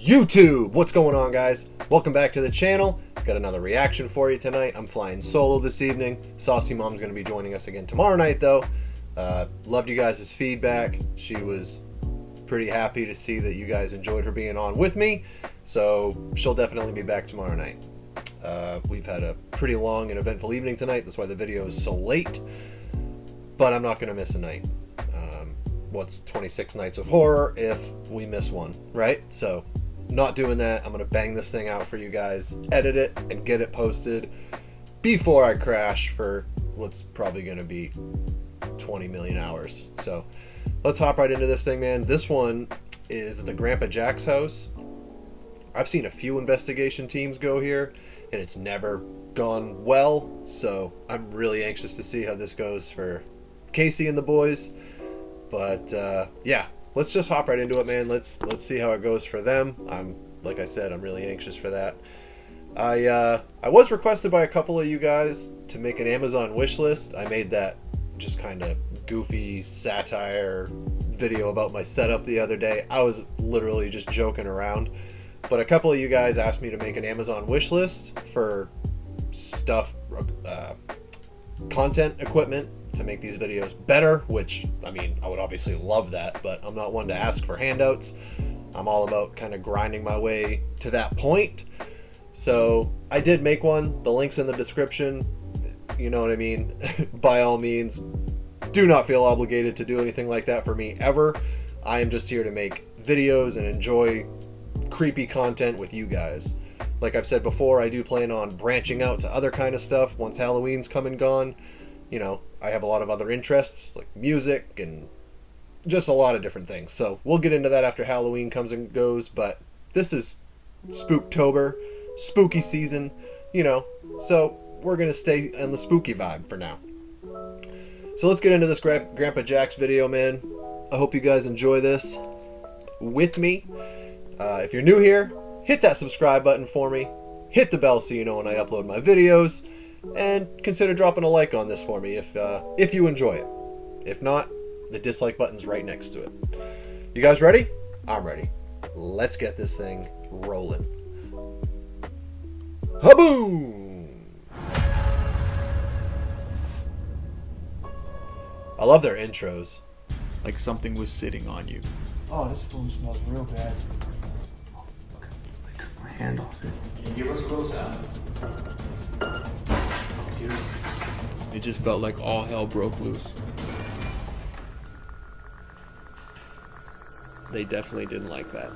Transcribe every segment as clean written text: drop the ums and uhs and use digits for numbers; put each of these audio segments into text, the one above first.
YouTube! What's going on, guys? Welcome back to the channel. Got another reaction for you tonight. I'm flying solo this evening. Saucy Mom's going to be joining us again tomorrow night, though. Loved you guys' feedback. She was pretty happy to see that you guys enjoyed her being on with me, so she'll definitely be back tomorrow night. We've had a pretty long and eventful evening tonight. That's why the video is so late, but I'm not going to miss a night. What's 26 nights of horror if we miss one, right? So not doing that. I'm gonna bang this thing out for you guys, edit it and get it posted before I crash for what's probably gonna be 20 million hours. So let's hop right into this thing, man. This one is the Grandpa Jack's house. I've seen a few investigation teams go here and it's never gone well, so I'm really anxious to see how this goes for Casey and the boys. But yeah, let's just hop right into it, man. Let's see how it goes for them. Like I said, I'm really anxious for that. I was requested by a couple of you guys to make an Amazon wish list. I made that just kind of goofy satire video about my setup the other day. I was literally just joking around, but a couple of you guys asked me to make an Amazon wish list for stuff, content equipment to make these videos better, which, I mean, I would obviously love that, but I'm not one to ask for handouts. I'm all about kind of grinding my way to that point. So I did make one. The link's in the description. You know what I mean? By all means, do not feel obligated to do anything like that for me ever. I am just here to make videos and enjoy creepy content with you guys. Like I've said before, I do plan on branching out to other kind of stuff once Halloween's come and gone. You know, I have a lot of other interests like music and just a lot of different things. So we'll get into that after Halloween comes and goes, but this is Spooktober, spooky season, you know, so we're going to stay on the spooky vibe for now. So let's get into this Grandpa Jack's video, man. I hope you guys enjoy this with me. If you're new here, hit that subscribe button for me. Hit the bell so you know when I upload my videos. And consider dropping a like on this for me if you enjoy it. If not, the dislike button's right next to it. You guys ready? I'm ready. Let's get this thing rolling. Ha-boom! I love their intros. Like something was sitting on you. Oh, this food smells real bad. Oh, fuck. I took my hand off it. Can you give us a little sound? Dude. It just felt like all hell broke loose. They definitely didn't like that.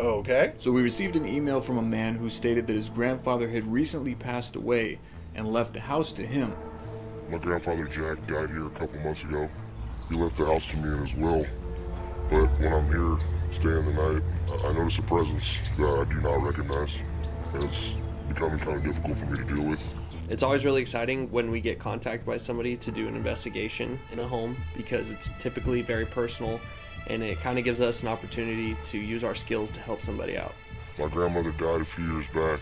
Okay. So we received an email from a man who stated that his grandfather had recently passed away and left the house to him. My grandfather Jack died here a couple months ago. He left the house to me in his will. But when I'm here staying the night, I notice a presence that I do not recognize. And it's becoming kind of difficult for me to deal with. It's always really exciting when we get contacted by somebody to do an investigation in a home because it's typically very personal and it kind of gives us an opportunity to use our skills to help somebody out. My grandmother died a few years back.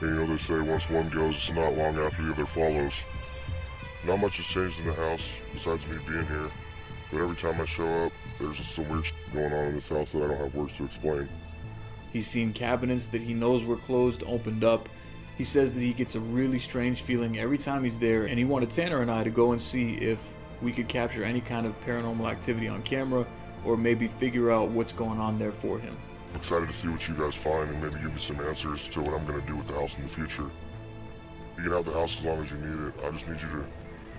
And you know they say once one goes, it's not long after the other follows. Not much has changed in the house besides me being here. But every time I show up, there's just some weird shit going on in this house that I don't have words to explain. He's seen cabinets that he knows were closed opened up. He says that he gets a really strange feeling every time he's there, and he wanted Tanner and I to go and see if we could capture any kind of paranormal activity on camera or maybe figure out what's going on there for him. I'm excited to see what you guys find and maybe give me some answers to what I'm going to do with the house in the future. You can have the house as long as you need it. I just need you to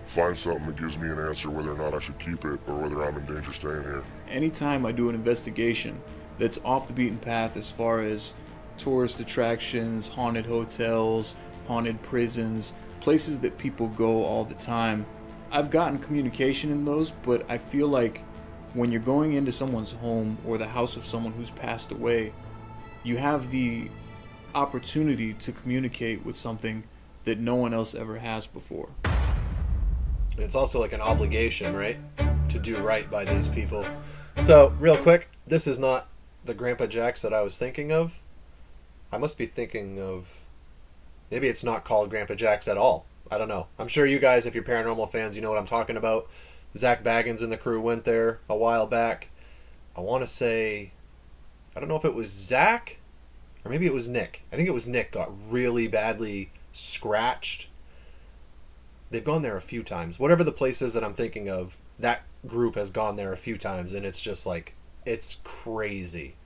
find something that gives me an answer whether or not I should keep it or whether I'm in danger staying here. Anytime I do an investigation that's off the beaten path as far as tourist attractions, haunted hotels, haunted prisons, places that people go all the time, I've gotten communication in those, but I feel like when you're going into someone's home or the house of someone who's passed away, you have the opportunity to communicate with something that no one else ever has before. It's also like an obligation, right? To do right by these people. So, real quick, this is not the Grandpa Jacks that I was thinking of. I must be thinking of... Maybe it's not called Grandpa Jacks at all. I don't know. I'm sure you guys, if you're paranormal fans, you know what I'm talking about. Zach Baggins and the crew went there a while back. I want to say... I don't know if it was Zach or maybe it was Nick. I think it was Nick got really badly scratched. They've gone there a few times. Whatever the place is that I'm thinking of, that group has gone there a few times, and it's just like, it's crazy.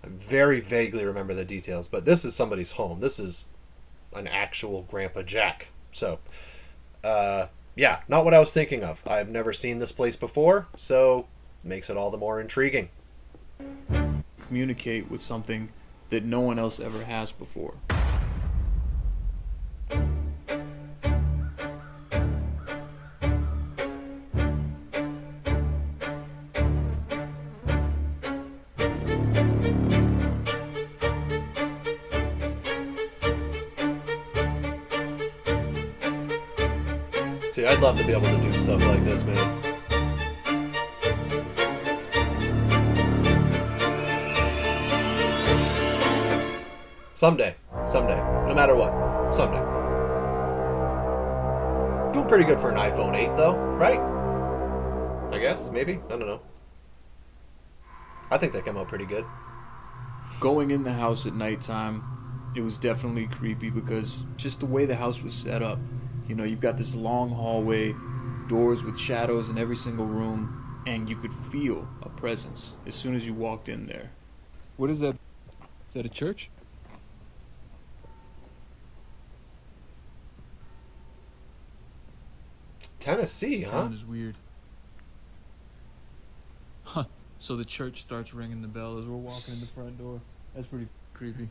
I very vaguely remember the details, but this is somebody's home. This is an actual Grandpa Jack. So, yeah, not what I was thinking of. I've never seen this place before, so makes it all the more intriguing. Communicate with something that no one else ever has before. See, I'd love to be able to do stuff like this, man. Someday. No matter what. Someday. Doing pretty good for an iPhone 8, though, right? I guess, maybe? I don't know. I think they came out pretty good. Going in the house at nighttime, it was definitely creepy because just the way the house was set up. You know, you've got this long hallway, doors with shadows in every single room, and you could feel a presence as soon as you walked in there. What is that? Is that a church? Tennessee, This huh? sound is weird. Huh. So the church starts ringing the bell as we're walking in the front door. That's pretty creepy.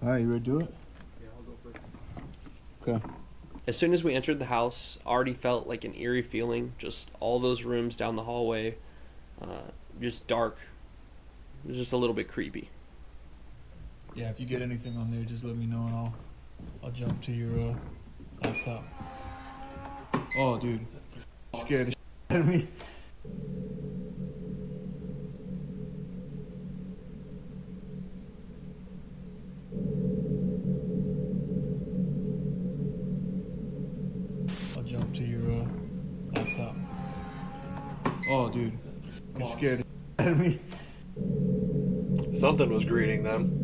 Alright, you ready to do it? Yeah, I'll go first. Okay. As soon as we entered the house, I already felt like an eerie feeling. Just all those rooms down the hallway, just dark. It was just a little bit creepy. Yeah, if you get anything on there, just let me know and I'll jump to your laptop. Oh, dude. Scared the shit out of me. I'll jump to your laptop. Oh, dude. You scared the shit out of me. Something was greeting them.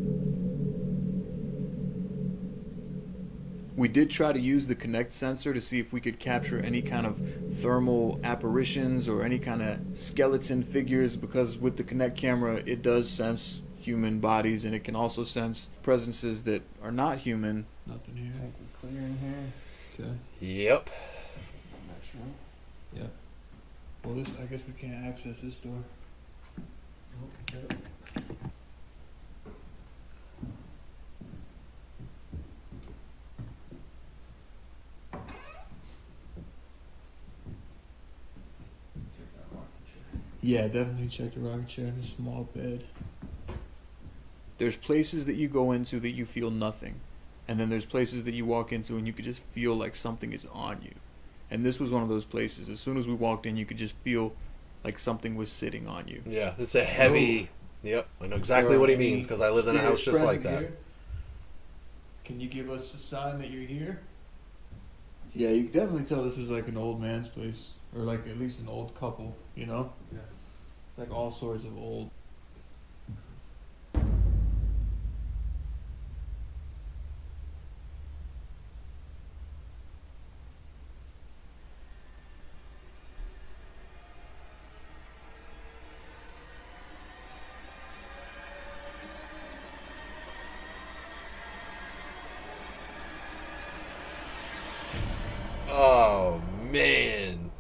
We did try to use the Kinect sensor to see if we could capture any kind of thermal apparitions or any kind of skeleton figures, because with the Kinect camera it does sense human bodies and it can also sense presences that are not human. Nothing here. Clear in here. Okay. Yep. I'm not sure. Yeah. Well, this, I guess we can't access this door. Okay. Check that rocking chair. Yeah, definitely check the rocking chair and the small bed. There's places that you go into that you feel nothing, and then there's places that you walk into and you could just feel like something is on you. And this was one of those places. As soon as we walked in, you could just feel like something was sitting on you. Yeah, it's a heavy... Yep, I know exactly what he means because I lived in a house just like that. Can you give us a sign that you're here? Yeah, you can definitely tell this was like an old man's place, or like at least an old couple, you know? Yeah. Like all sorts of old. Oh, man.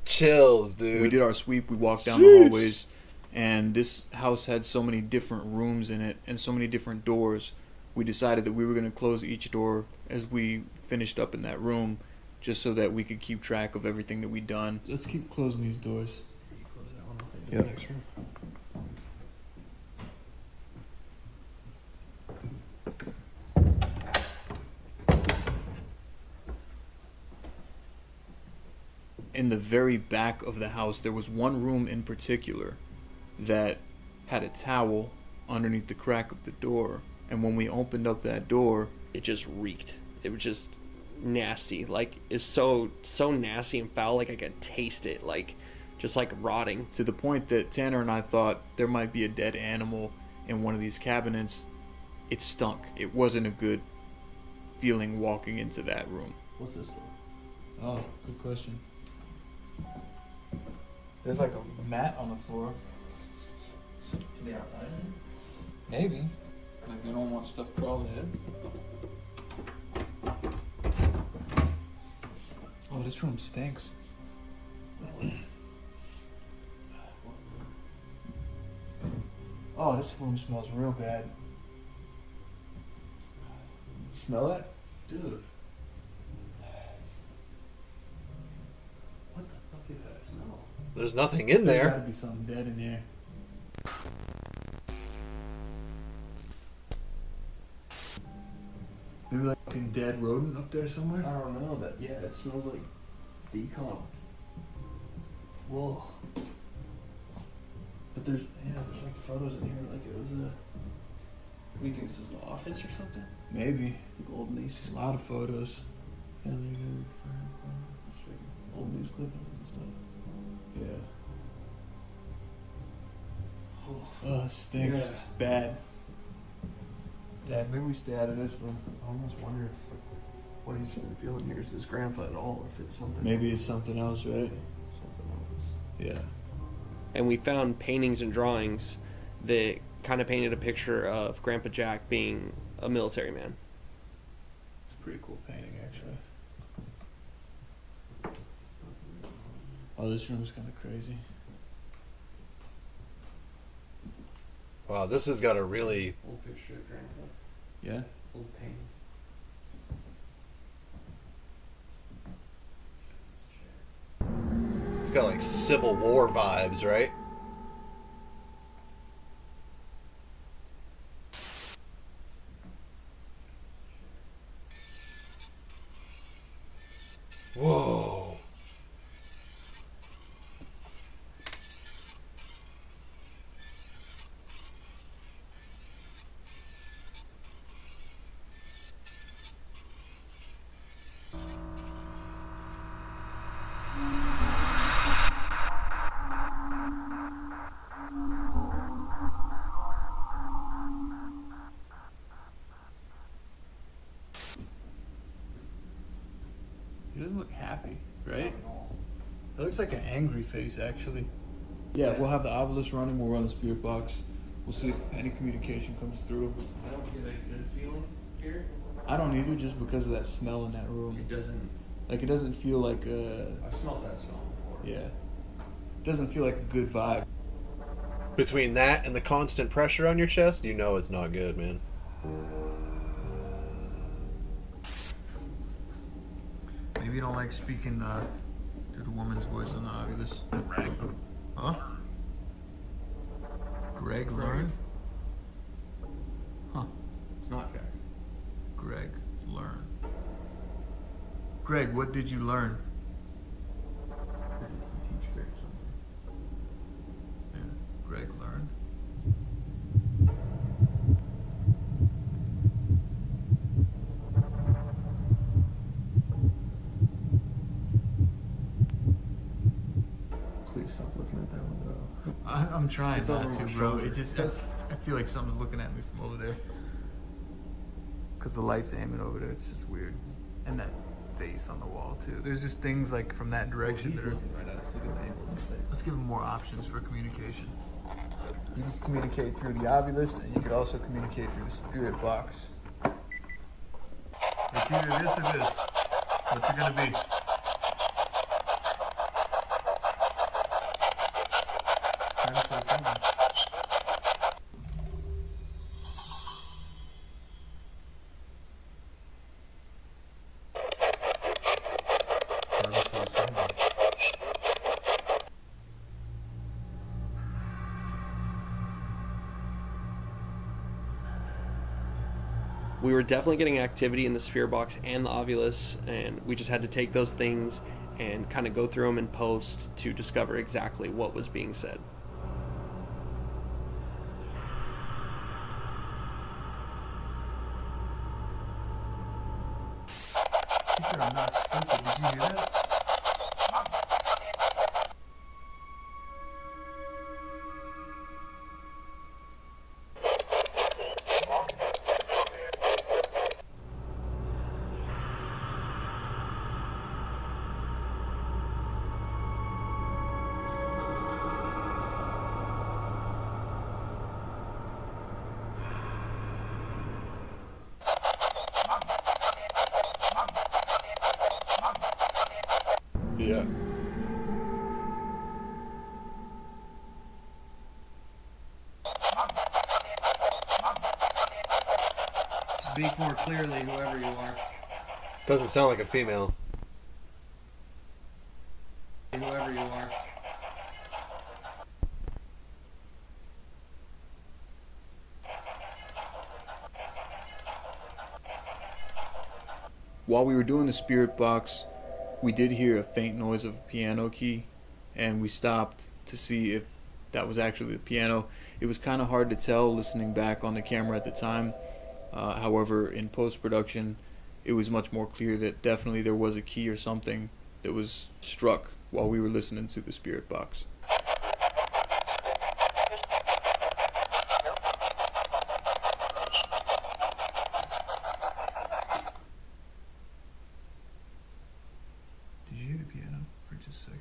Chills, dude. We did our sweep, we walked down the hallways, and this house had so many different rooms in it and so many different doors. We decided that we were going to close each door as we finished up in that room, just so that we could keep track of everything that we done. Let's keep closing these doors. You close that one off into Yep. the next room. In the very back of the house, there was one room in particular that had a towel underneath the crack of the door. And when we opened up that door, It just reeked. It was just nasty. Like, it's so nasty and foul. Like, I could taste it. Like, just like rotting. to the point that Tanner and I thought there might be a dead animal in one of these cabinets, it stunk. It wasn't a good feeling walking into that room. What's this door? Oh, good question. There's like a mat on the floor. To the outside? Maybe. Like you don't want stuff crawling in. Oh, this room stinks. Oh, this room smells real bad. Smell it? Dude. What the fuck is that smell? There's nothing in There's there. gotta be something dead in here. Maybe like a dead rodent up there somewhere? I don't know. That yeah, it smells like decomp. Whoa. But there's like photos in here like it was a. What do you think, this is an office or something? Maybe. Like old Macy's. There's a lot of photos. Yeah, there you go. It's like old news clippings and stuff. Yeah. Oh. Oh, it stinks. Yeah. Bad. Yeah, maybe we stay out of this room. I almost wonder if what he's been feeling here is his grandpa at all, or if it's something. Maybe it's something else, right? something else. Yeah. And we found paintings and drawings that kind of painted a picture of Grandpa Jack being a military man. It's a pretty cool painting, actually. Oh, this room's kind of crazy. Wow, this has got a really. Old picture of grandpa. Yeah? Old painting. It's got like Civil War vibes, right? Whoa. He doesn't look happy, right? It looks like an angry face, actually. Yeah, we'll have the obelisk running. We'll run the spirit box. We'll see if any communication comes through. I don't get a good feeling here. I don't either, just because of that smell in that room. It doesn't. Like, it doesn't feel like I've smelled that smell before. yeah. It doesn't feel like a good vibe. Between that and the constant pressure on your chest, you know it's not good, man. Maybe you don't like speaking through the woman's voice on the obelisk. Greg. Huh? Greg learn? Huh. It's not Jack. Greg learn. Greg, what did you learn? Or did he teach Greg something? Yeah. Greg learn. Please stop looking at that window. I'm trying It's not over to, my bro. shoulder. It just I feel like something's looking at me from over there. Cause the light's aiming over there. It's just weird. And that face on the wall too. There's just things like from that direction He's that are. looking right at us. Look at the angle of his face. Let's give him more options for communication. You can communicate through the obelisk, and you could also communicate through the spirit box. It's either this or this. What's it gonna be? Trying to say something. we were definitely getting activity in the spirit box and the ovulus, and we just had to take those things and kind of go through them in post to discover exactly what was being said. He said I'm not stupid. Did you hear that? Yeah. Speak more clearly, whoever you are. Doesn't sound like a female. Whoever you are. While we were doing the spirit box, we did hear a faint noise of a piano key, and we stopped to see if that was actually the piano. It was kind of hard to tell listening back on the camera at the time. However, in post-production, it was much more clear that definitely there was a key or something that was struck while we were listening to the spirit box. Did you hear the piano for just a second?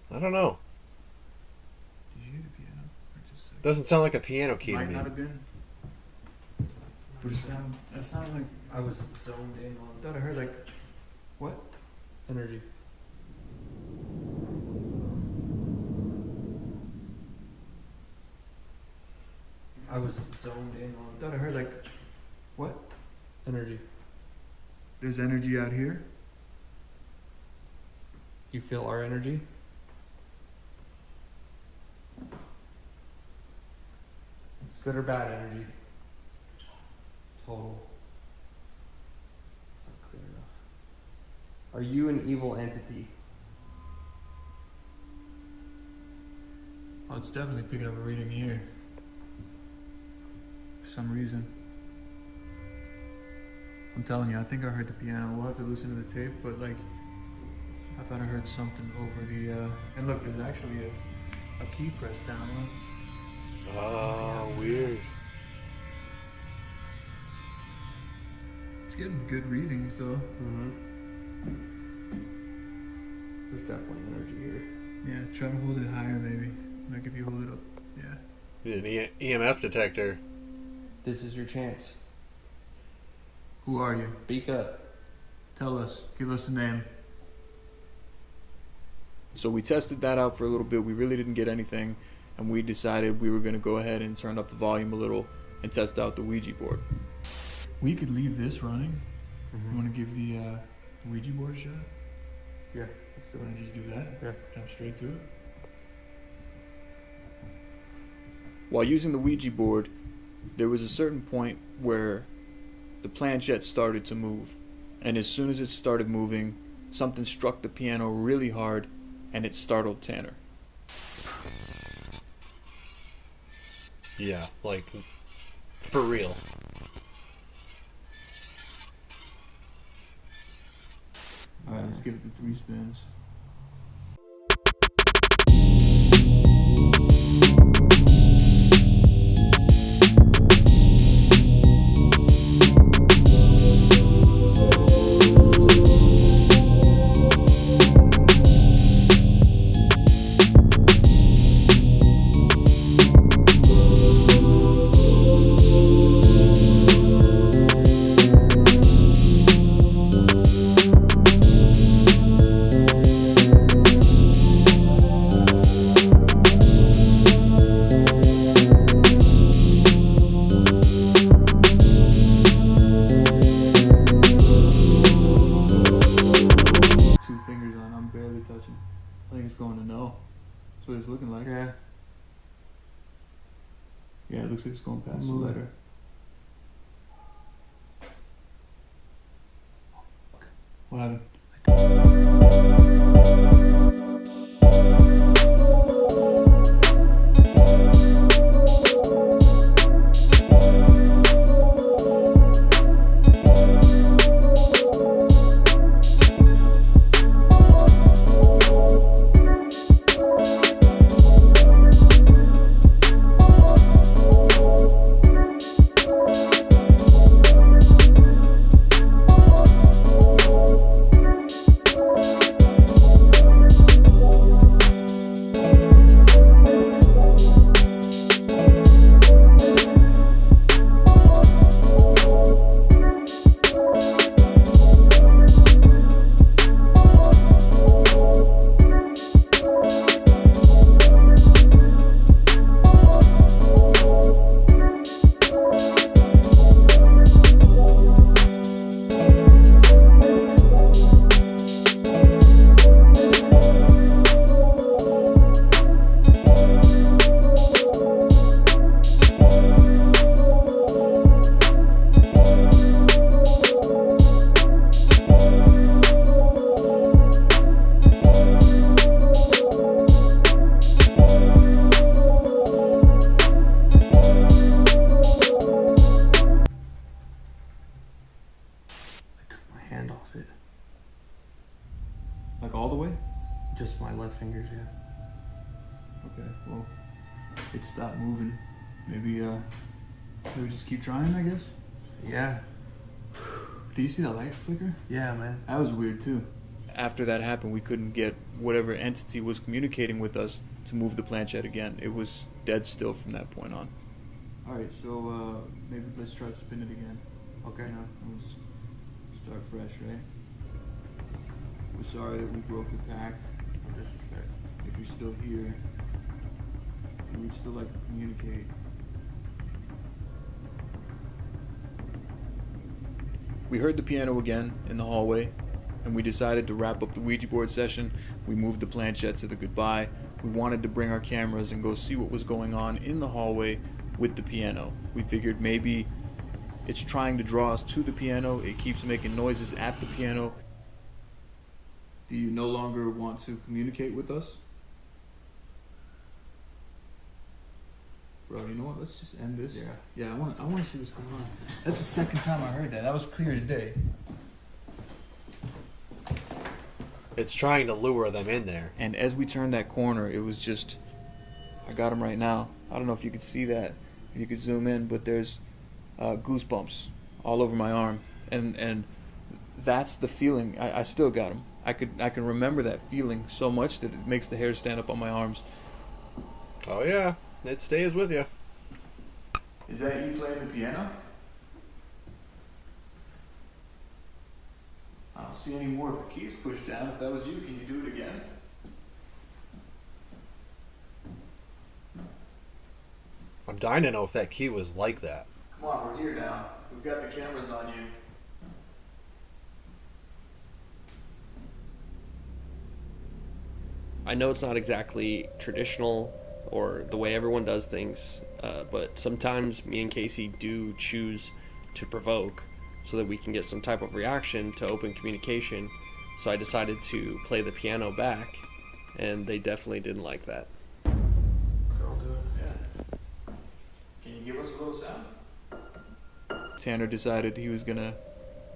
I don't know. Did you hear the piano for just a second? Doesn't sound like a piano key to Might me. not have been. But that sounded like I was zoned in on. I thought I heard like what? Energy. I was zoned in on. I thought I heard like what? Energy. There's energy out here. You feel our energy? It's good or bad energy? Total. It's not clear enough. Are you an evil entity? Oh, it's definitely picking up a reading here. For some reason. I'm telling you, I think I heard the piano. We'll have to listen to the tape, but like, I thought I heard something over the, and look, there's actually a key pressed down on it. Oh, weird. It's getting good readings though. Mm-hmm. There's definitely energy here. Yeah, try to hold it higher maybe. Like if you hold it up, yeah. An EMF detector. This is your chance. Who are you? Speak up. Tell us. Give us a name. So we tested that out for a little bit. We really didn't get anything, and we decided we were going to go ahead and turn up the volume a little and test out the Ouija board. We could leave this running. You want to give the Ouija board a shot? Yeah, let's do Want to just do that? Yeah. Jump straight to it? While using the Ouija board, there was a certain point where the planchette started to move, and as soon as it started moving, something struck the piano really hard, and it startled Tanner. Yeah, like, for real. Alright, let's give it the 3 spins. That's what it's looking like. Yeah. Yeah, it looks like it's going past the Move it. letter. What happened? I took my hand off it. Like all the way? Just my left fingers, yeah. Okay, well, it stopped moving. Maybe just keep trying, I guess? Yeah. Do you see that light flicker? Yeah, man. That was weird too. After that happened, we couldn't get whatever entity was communicating with us to move the planchette again. It was dead still from that point on. Alright, so maybe let's try to spin it again. Okay. You know, we'll just start fresh, right? We're sorry that we broke the pact. No disrespect. If you're still here, we'd still like to communicate. We heard the piano again in the hallway, and we decided to wrap up the Ouija board session. We moved the planchette to the goodbye. We wanted to bring our cameras and go see what was going on in the hallway with the piano. We figured maybe it's trying to draw us to the piano. It keeps making noises at the piano. Do you no longer want to communicate with us? Bro, you know what? Let's just end this. Yeah, I want to see what's going on. That's the second time I heard that. That was clear as day. It's trying to lure them in there. And as we turned that corner, it was just, I got him right now. I don't know if you could see that, if you could zoom in, but there's goosebumps all over my arm, and that's the feeling. I still got him. I can remember that feeling so much that it makes the hair stand up on my arms. Oh yeah, it stays with you. Is that you playing the piano? I don't see any more of the keys pushed down. If that was you, can you do it again? I'm dying to know if that key was like that. Come on, we're here now. We've got the cameras on you. I know it's not exactly traditional or the way everyone does things, but sometimes me and Casey do choose to provoke so that we can get some type of reaction to open communication. So I decided to play the piano back, and they definitely didn't like that. I'll do it. Yeah. Can you give us a little sound? Tanner decided he was gonna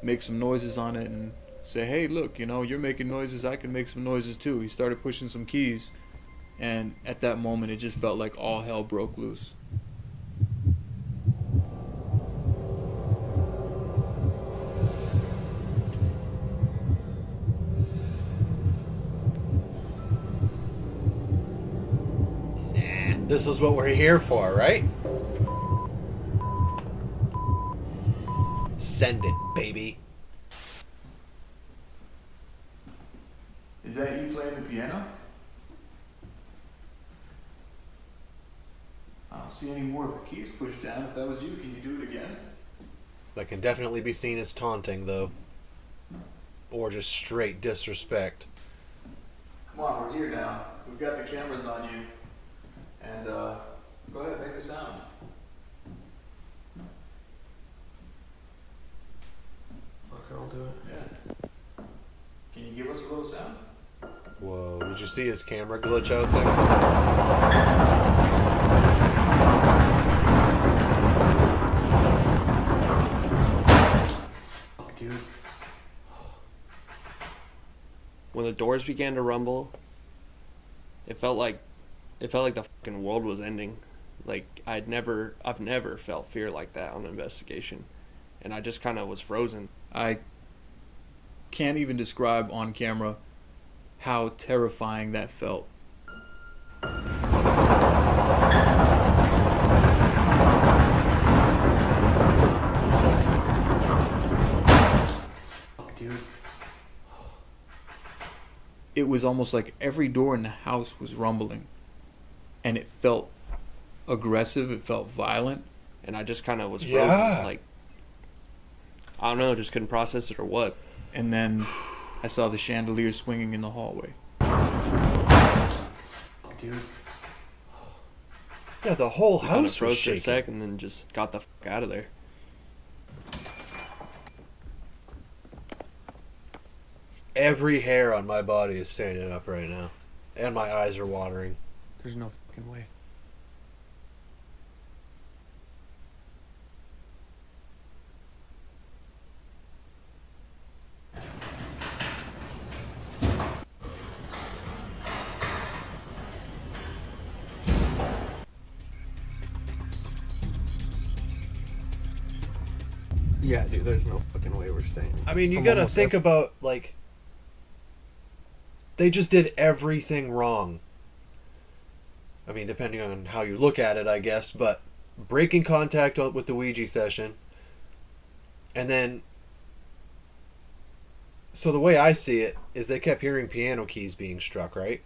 make some noises on it and say, hey, look, you know, you're making noises, I can make some noises too. He started pushing some keys, and at that moment it just felt like all hell broke loose. This is what we're here for, right? Send it, baby. Is that you playing the piano? I don't see any more of the keys pushed down. If that was you, can you do it again? That can definitely be seen as taunting, though. Or just straight disrespect. Come on, we're here now. We've got the cameras on you, and go ahead, make a sound. Okay, I'll do it. Yeah. Can you give us a little sound? Whoa, did you see his camera glitch out there? Dude. When the doors began to rumble, it felt like the fucking world was ending. Like I've never felt fear like that on an investigation, and I just kind of was frozen. I can't even describe on camera how terrifying that felt. Dude. It was almost like every door in the house was rumbling, and it felt aggressive, it felt violent. And I just kind of was frozen. Yeah. Like I don't know, just couldn't process it or what. And then I saw the chandelier swinging in the hallway. Dude. Yeah, the whole I kind of house was froze for a shaking. sec and then just got the fuck out of there. Every hair on my body is standing up right now, and my eyes are watering. There's no fucking way. Yeah, dude, there's no fucking way we're staying. I mean, you From gotta almost think about, like, they just did everything wrong. I mean, depending on how you look at it, I guess, but breaking contact with the Ouija session, and then, so the way I see it is they kept hearing piano keys being struck, right?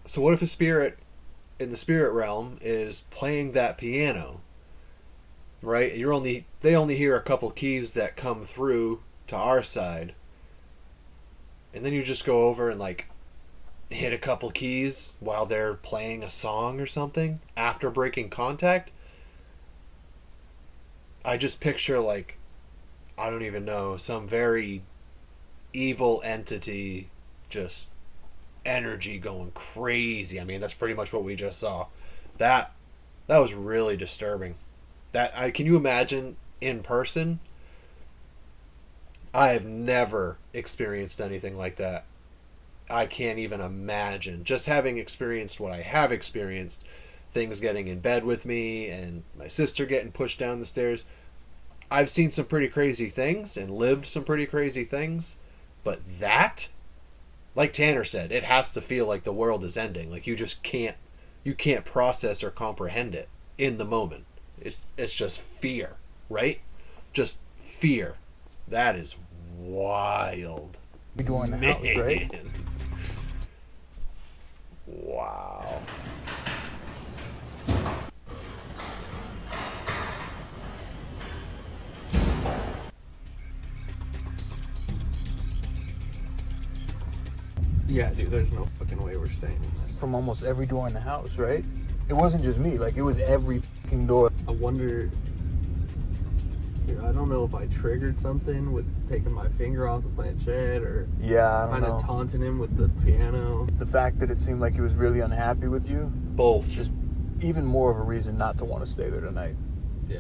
So what if a spirit in the spirit realm is playing that piano? Right? They only hear a couple keys that come through to our side. And then you just go over and like hit a couple keys while they're playing a song or something after breaking contact. I just picture like, I don't even know, some very evil entity, just energy going crazy. I mean, that's pretty much what we just saw. That was really disturbing. Can you imagine in person? I have never experienced anything like that. I can't even imagine. Just having experienced what I have experienced, things getting in bed with me and my sister getting pushed down the stairs. I've seen some pretty crazy things and lived some pretty crazy things, but that, like Tanner said, it has to feel like the world is ending. Like you can't process or comprehend it in the moment. It's just fear, right? Just fear. That is wild. Be going in the house, right? Man. Wow. Yeah, dude, there's no fucking way we're staying. From almost every door in the house, right? It wasn't just me. Like, it was every fucking door. I wonder. I don't know if I triggered something with taking my finger off the planchette or Yeah, I don't kind of know. taunting him with the piano. The fact that it seemed like he was really unhappy with you, Both. just even more of a reason not to want to stay there tonight. Yeah.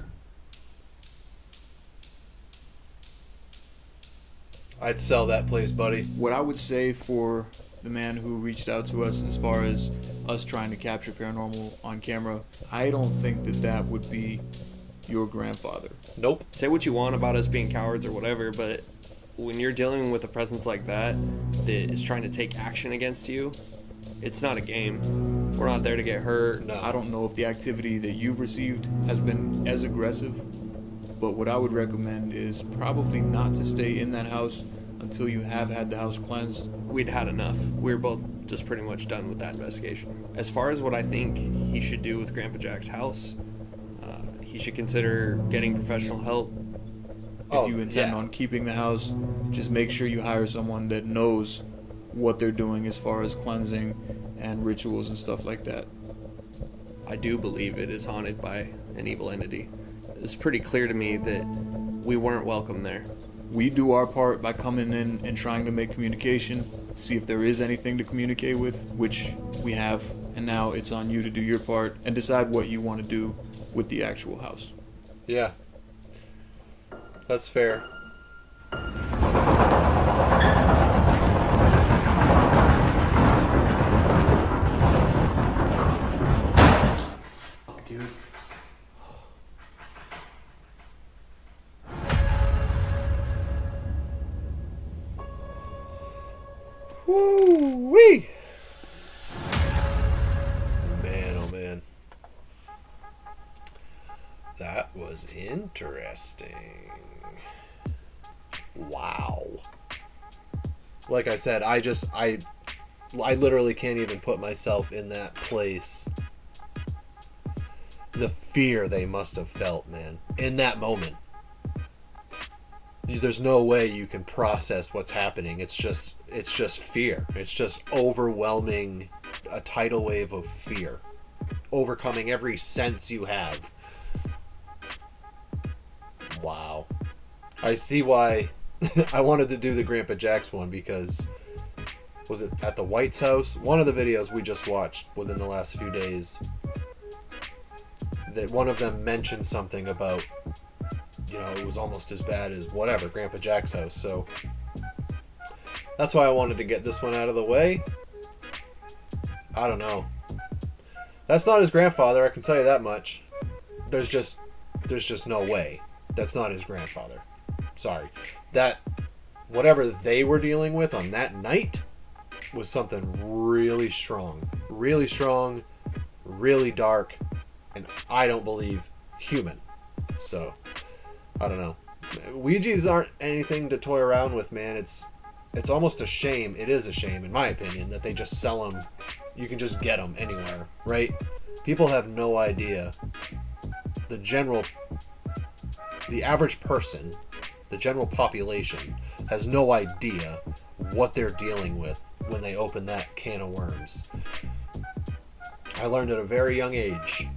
I'd sell that place, buddy. What I would say for the man who reached out to us as far as us trying to capture paranormal on camera, I don't think that would be your grandfather. Nope. Say what you want about us being cowards or whatever, but when you're dealing with a presence like that is trying to take action against you, it's not a game. We're not there to get hurt. No. I don't know if the activity that you've received has been as aggressive, but what I would recommend is probably not to stay in that house until you have had the house cleansed. We'd had enough. We were both just pretty much done with that investigation. As far as what I think he should do with Grandpa Jack's house, he should consider getting professional help. If you intend on keeping the house, just make sure you hire someone that knows what they're doing as far as cleansing and rituals and stuff like that. I do believe it is haunted by an evil entity. It's pretty clear to me that we weren't welcome there. We do our part by coming in and trying to make communication, see if there is anything to communicate with, which we have, and now it's on you to do your part and decide what you want to do with the actual house. Yeah. That's fair. Dude. Woo-wee! Man, oh man. That was interesting. Wow. Like I said, I literally can't even put myself in that place. The fear they must have felt, man, in that moment. There's no way you can process what's happening. It's just fear. It's just overwhelming, a tidal wave of fear, overcoming every sense you have. Wow. I see why I wanted to do the Grandpa Jack's one, because was it at the White's house? One of the videos we just watched within the last few days, that one of them mentioned something about, you know, it was almost as bad as whatever, Grandpa Jack's house. So that's why I wanted to get this one out of the way. I don't know. That's not his grandfather, I can tell you that much. There's just no way. That's not his grandfather. Sorry. That, whatever they were dealing with on that night was something really strong. Really strong, really dark, and I don't believe human. So, I don't know. Ouijas aren't anything to toy around with, man. It's almost a shame. It is a shame, in my opinion, that they just sell them. You can just get them anywhere, right? People have no idea. The average person, the general population, has no idea what they're dealing with when they open that can of worms. I learned at a very young age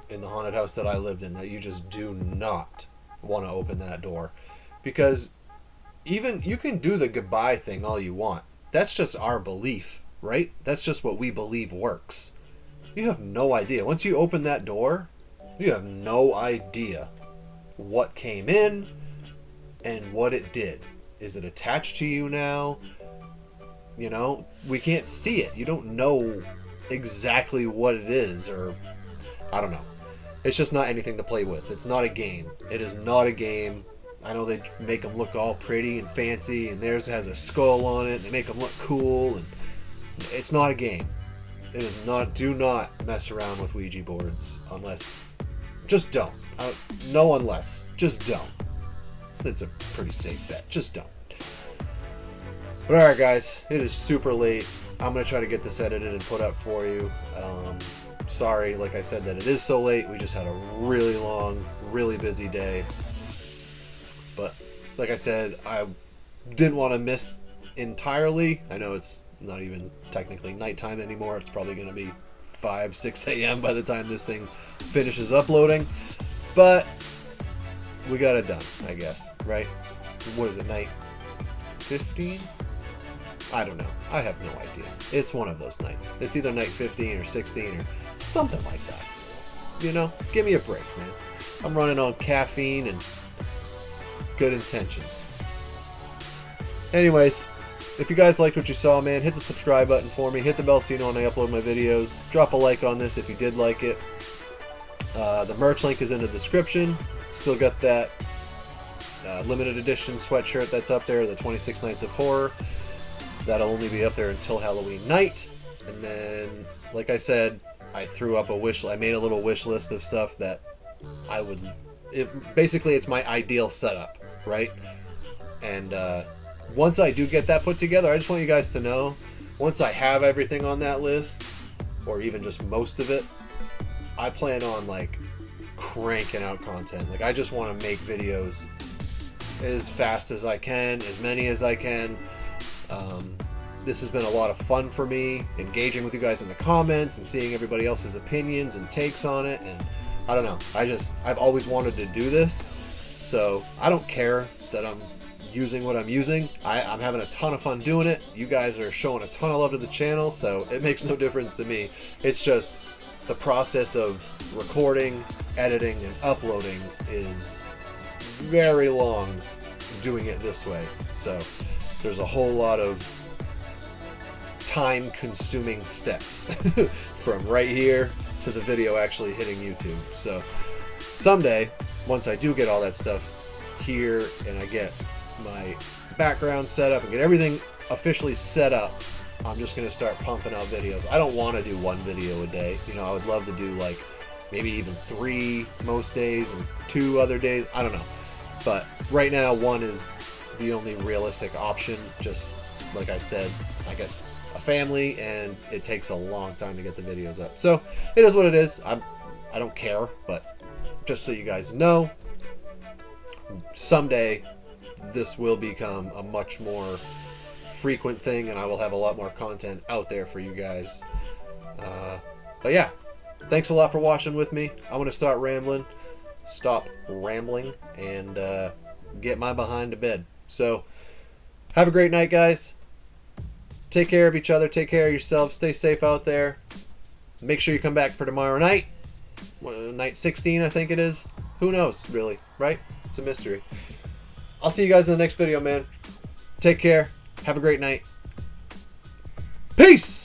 in the haunted house that I lived in that you just do not want to open that door, because even you can do the goodbye thing all you want. That's just our belief, right? That's just what we believe works. You have no idea. Once you open that door, you have no idea what came in and what it did. Is it attached to you now? You know, we can't see it. You don't know exactly what it is, or I don't know. It's just not anything to play with. It's not a game. It is not a game. I know they make them look all pretty and fancy, and theirs has a skull on it, and they make them look cool, and it's not a game. It is not. Do not mess around with Ouija boards unless. Just don't. No unless. Just don't. It's a pretty safe bet. Just don't. But alright guys, it is super late. I'm going to try to get this edited and put up for you. Sorry, like I said, that it is so late. We just had a really long, really busy day. But like I said, I didn't want to miss entirely. I know it's not even technically nighttime anymore. It's probably going to be 5, 6 a.m. by the time this thing finishes uploading. But we got it done, I guess, right? What is it, night 15? I don't know. I have no idea. It's one of those nights. It's either night 15 or 16 or something like that. You know, give me a break, man. I'm running on caffeine and good intentions. Anyways, if you guys liked what you saw, man, hit the subscribe button for me. Hit the bell so you know when I upload my videos. Drop a like on this if you did like it. The merch link is in the description. Still got that limited edition sweatshirt that's up there, the 26 Nights of Horror. That'll only be up there until Halloween night. And then, like I said, I threw up I made a little wish list of stuff that I would... basically, it's my ideal setup, right? And once I do get that put together, I just want you guys to know, once I have everything on that list, or even just most of it, I plan on, like, cranking out content. Like, I just want to make videos as fast as I can, as many as I can. This has been a lot of fun for me, engaging with you guys in the comments and seeing everybody else's opinions and takes on it. And I don't know, I've always wanted to do this, so I don't care that I'm using what I'm using. I'm having a ton of fun doing it. You guys are showing a ton of love to the channel, so it makes no difference to me. It's just the process of recording, editing, and uploading is very long doing it this way. So there's a whole lot of time-consuming steps from right here to the video actually hitting YouTube. So someday, once I do get all that stuff here and I get my background set up and get everything officially set up, I'm just going to start pumping out videos. I don't want to do one video a day. You know, I would love to do like maybe even 3 most days and 2 other days. I don't know. But right now, 1 is the only realistic option. Just like I said, I get a family and it takes a long time to get the videos up. So it is what it is. I don't care, but just so you guys know, someday this will become a much more frequent thing and I will have a lot more content out there for you guys. But yeah, thanks a lot for watching with me. I'm going to stop rambling and get my behind to bed. So have a great night, guys. Take care of each other. Take care of yourselves. Stay safe out there. Make sure you come back for tomorrow night. Night 16, I think it is. Who knows, really, right? It's a mystery. I'll see you guys in the next video, man. Take care. Have a great night. Peace!